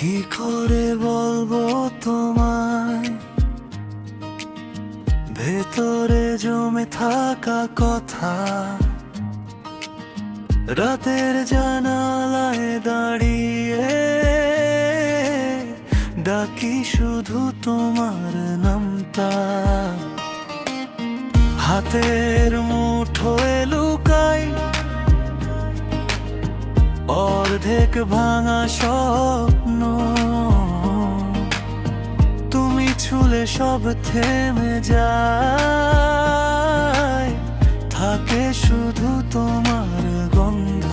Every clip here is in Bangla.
কি করে বলবো তোমায় ভেতরে জমে থাকা কথা, রাতের জানালায় দাঁড়িয়ে ডাকি শুধু তোমার নামটা। হাতের মুঠোয় লুকাই অর্ধেক ভাঙা স্বপ্ন, তুমি ছুলে সব থেমে যায়, থাকে শুধু তোমার গন্ধ।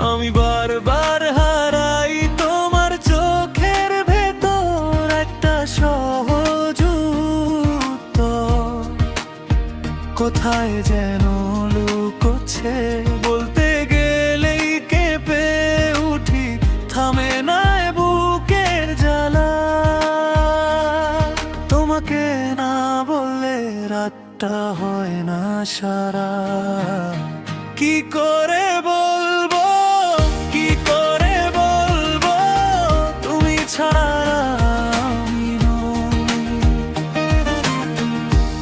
আমি বারবার হারাই তোমার চোখের ভেতর একটা সহজ উত্তর, কোথায় যেন লুকোচ্ছে, বলতে গেলেই কেঁপে উঠি, থামে না বুকের জ্বালা। তোমাকে না বললে রাতটা হয় না সারা। কি করে বলবো, কি করে বলবো তুমি ছাড়া আমি নই।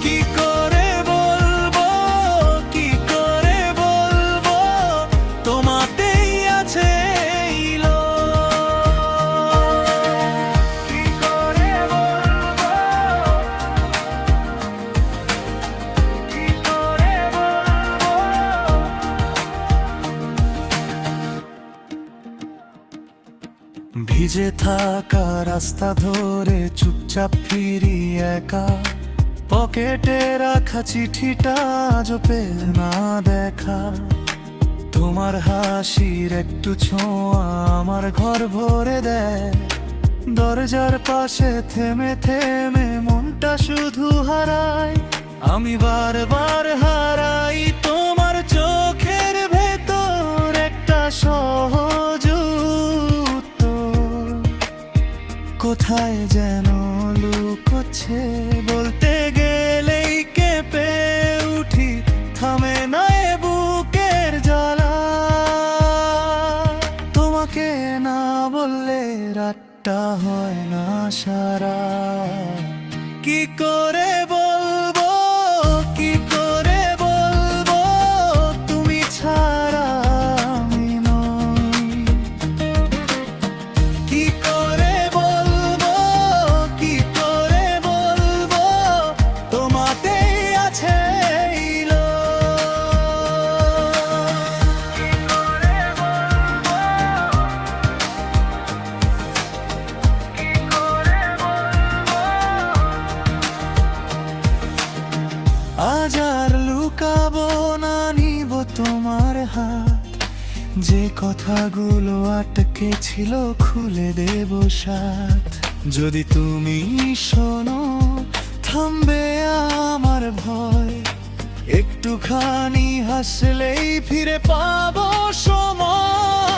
কি করে বলবো, কি করে বলবো তোমাতেই আছে এই লোক। কি করে বলবো, কি করে বলবো। ভিজে থাকা রাস্তা ধরে চুপচাপ ফিরি একা, পকেটে রাখা চিঠিটা আজও পেলে না দেখা। তোমার হাসির একটু ছোঁয়া আমার ঘর ভরে দেয়, দরজার পাশে থেমে থেমে মনটা শুধু হারায়। আমি বারবার হারাই তোমার চোখের ভেতর একটা সহজ উত্তর, কোথায় যেন লুকোচ্ছে, বলতে গেলেই কেঁপে উঠি, থামে না এ বুকের জ্বালা। তোমাকে না বললে রাতটা হয় না সারা। কি করে বলবো, কি করে বলবো তুমি ছাড়া আমি নই। কি করে বলবো, কি করে বলবো তোমাতেই আছে এই লোক। কি করে বলবো, কি করে বলবো। আজ আর লুকাবো না, নিব তোমার হাত, যে কথাগুলো আটকে ছিল খুলে দেব সাথ। যদি তুমি শোনো থামবে আমার ভয়, একটুখানি হাসলেই ফিরে পাবো সময়।